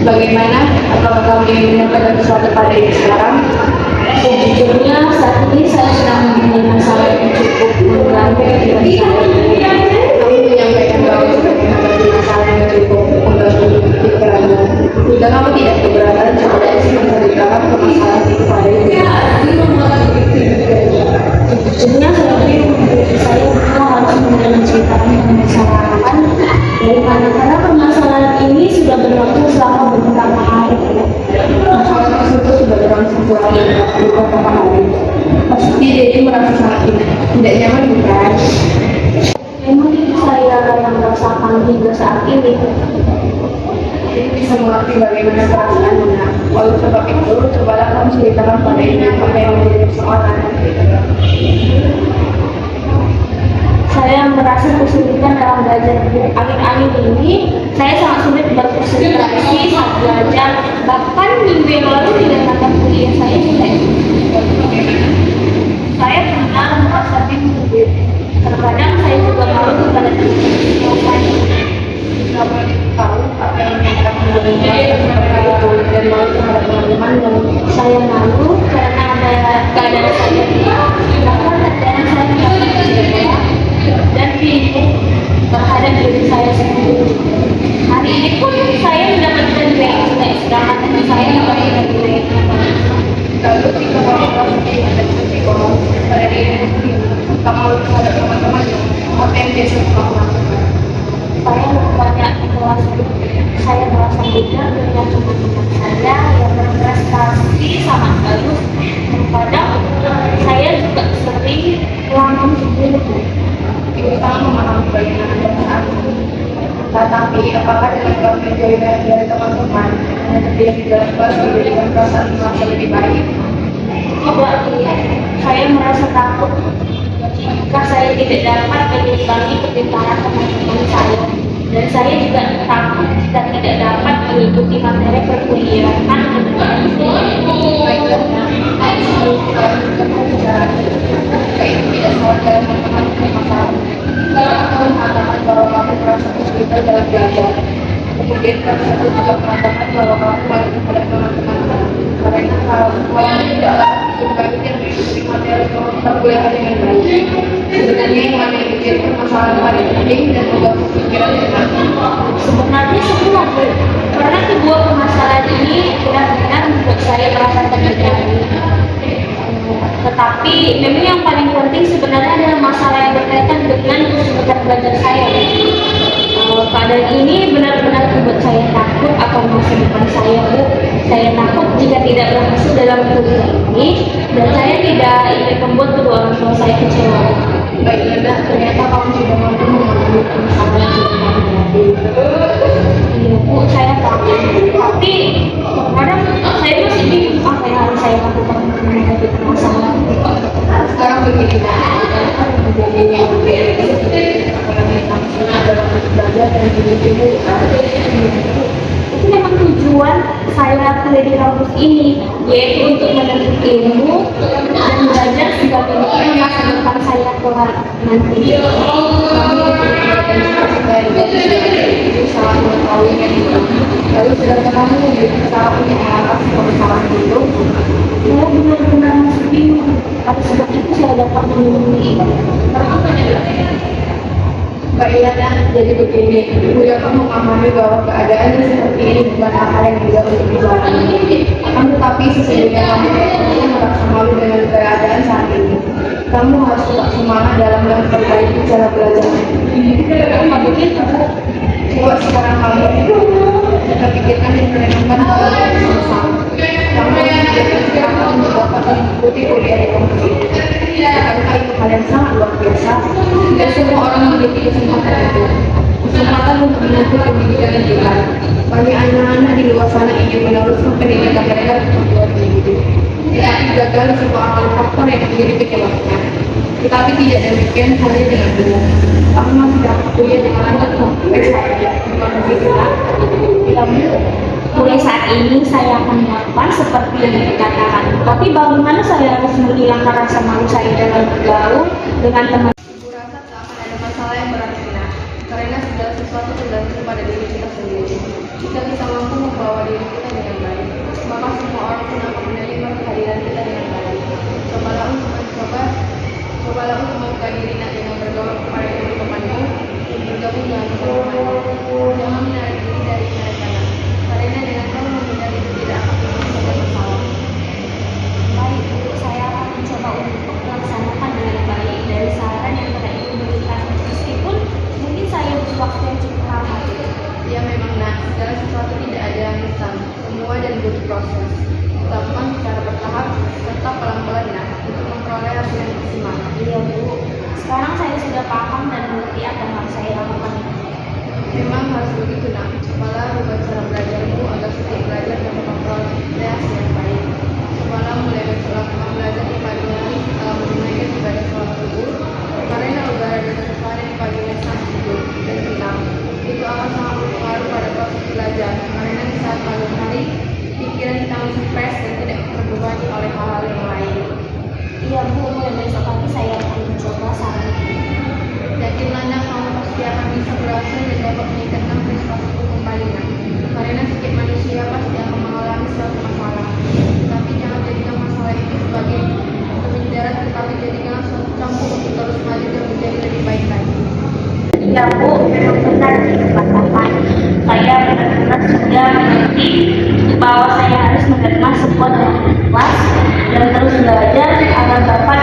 Bagaimana? Apakah kamu ingin menyampaikan sesuatu pada ini sekarang? Sejujurnya saat ini saya sedang mempunyai masalah yang cukup mengganggu pikiran saya. Kamu menyampaikan bahwa seperti menghadapi masalah yang cukup mengganggu pikiranmu. Jika kamu tidak keberatan, coba menceritakan permasalahan itu pada ibu. Sejujurnya saya harus menceritakan permasalahan karena permasalahan ini sudah berlangsung selama beberapa hari. Masalah tersebut sudah berlangsung selama beberapa hari. Pasti jadi merasa sangat tidak nyaman, bukan? Memang itu saya yang merasakan hingga saat ini. Jadi bisa mengerti bagaimana perasaannya. Oleh sebab itu, cobalah kamu ceritakan pada ibu apa yang menjadi persoalan. Saya merasa kesulitan dalam belajar. Akhir-akhir ini saya sangat sulit berkonsentrasi saat belajar. Bahkan minggu yang lalu tidak mata kuliah saya selesai. Saya pernah merasa bingung. Terkadang saya juga malu kepada teman-teman. Jika boleh tahu apa yang menyebabkan seperti itu dan malu terhadap teman-teman yang Saya malu karena ada keadaan saya bahkan keadaan saya dan bingung terhadap diri saya sendiri. Hari ini pun saya mendapatkan nilai sedangkan teman saya mendapatkan nilai. lalu jika kamu merasa bingung dan berbingung pada diri sendiri, kamu malu terhadap teman-teman apa yang biasa kamu lakukan? Saya banyak di kelas saya merasa beda dengan teman-teman saya yang berprestasi sangat bagus. Kadang saya juga sering melamun sendiri. Ibu kamu memahami bagaimana perasaan. Tetapi apakah dengan kamu menjauhi dari teman-teman hanya terdiam di dalam kelas menjadikan perasaan merasa lebih baik? Tidak, saya merasa takut jika saya tidak dapat mengimbangi kepintaran teman-teman saya. Dan saya juga takut jika tidak dapat mengikuti materi perkuliahan. Baiklah, itu tidak salah dalam teman-teman masalah. Kalau kamu mengatakan bahwa kamu merasa kesulitan dalam belajar, kemudian kamu juga mengatakan bahwa kamu malu terhadap teman-teman karena kalau semuanya tidaklah sebaik yang mengikuti materi perkuliahan dengan baik. Sebenarnya yang mana yang menjadi permasalahan paling penting dan mengganggu pikiran teman. Sebenarnya semua, karena kedua permasalahan ini benar-benar membuat saya merasa terganggu. Tetapi memang yang paling penting sebenarnya adalah masalah yang berkaitan dengan kesulitan belajar saya. Keadaan ini benar-benar membuat saya takut akan masa depan saya. Saya takut jika tidak berhasil dalam kuliah ini dan saya tidak ingin membuat kedua orang tua saya kecewa. Baiklah, ternyata kamu sudah mampu mengambil permasalahan yang sudah kamu hadapi. Iya Bu, saya takut. Tapi kadang saya masih bingung apa yang harus saya lakukan untuk menghadapi permasalahan. Sekarang begini, kan menjadi yang dalam belajar dan ilmu. Itu memang tujuan saya kuliah di kampus ini, yaitu untuk menuntut ilmu dan belajar sebagai masa depan saya kelak nanti. Salah mengetahuinya itu. Lalu sedangkan kamu berusaha untuk mengatasi permasalahan itu. Saya benar-benar masih bingung. Pada sebab itu saya dapat menemui. Baiklah, jadi begini, Buya kamu memahami bahwa keadaan seperti ini bukan hal yang mudah untuk dijalani. Akan tetapi sesungguhnya kamu merasa malu dengan keadaan saat ini. Kamu harus tetap semangat dalam memperbaiki cara belajar. Apa begitu Bu? Coba sekarang kamu kita pikirkan dan merenungkan hal yang sama. Kamu sekarang untuk dapat mengikuti kuliah di kampus ini. Bukankah itu hal yang sangat luar biasa? Tidak semua orang memiliki kesempatan itu. Kesempatan untuk menempuh pendidikan yang baik. Banyak anak-anak di luar sana ingin meneruskan pendidikan mereka di perguruan tinggi. Tetapi gagal semua amal faktor yang menjadi penyebabnya. Tetapi tidak demikian halnya dengan benar. Kamu masih dapat kuliah dengan lancar sampai saja. Bukan begitu, nak? Mulai saat ini saya akan melakukan seperti yang dikatakan. Tapi bagaimana saya harus menghilangkan rasa malu saya dalam bergaul dengan teman? Ibu rasa tak akan ada masalah yang berarti, nak. Karena segala sesuatu tergantung pada diri kita sendiri. Kita bisa mampu kita dengan baik. Maka semua orang pun akan menerima kehadiran kita dengan baik. Cobalah untuk membuka diri dengan bergaul kepada teman-temanmu dan bergabung dengan teman-temanmu. Jangan menarik diri dari mereka, karena dengan kamu menghindari itu tidak akan menyelesaikan masalah. Baik, Bu, saya akan mencoba untuk melaksanakan dengan baik dari saran yang telah Ibu berikan. Meskipun mungkin saya butuh waktu yang cukup lama. Ya memang nak, segala sesuatu tidak ada yang instan, semua dan butuh proses. Lakukan secara bertahap serta pelan-pelan nak, untuk memperoleh hasil yang maksimal. Iya, Bu. Sekarang saya sudah paham dan mengerti apa yang harus saya lakukan. Memang harus begitu nak, cobalah rubah cara belajarmu agar setiap belajar dapat memperoleh hasil yang baik. Cobalah mulai melakukan belajar di pagi hari setelah menunaikan ibadah sholat subuh, karena udara dan suasana di paginya sangat sejuk dan tenang. Itu akan sangat berpengaruh pada proses belajar, karena di saat pagi hari pikiran kita masih fresh dan tidak terbebani oleh hal-hal yang lain. Iya, Bu, mulai besok pagi saya akan mencoba saran itu. Yakinlah nak, kamu pasti akan bisa berhasil dan dapat meningkatkan prestasimu kembali nak. Karena setiap manusia pasti akan mengalami suatu masalah. Tapi jangan jadikan masalah itu sebagai pembinaan, tetapi jadikan suatu campur untuk terus maju dan menjadi lebih baik lagi. Iya, Bu, memang benar dikatakan. Saya benar-benar sudah mengerti bahwa saya harus menerima support yang ikhlas dan terus belajar agar dapat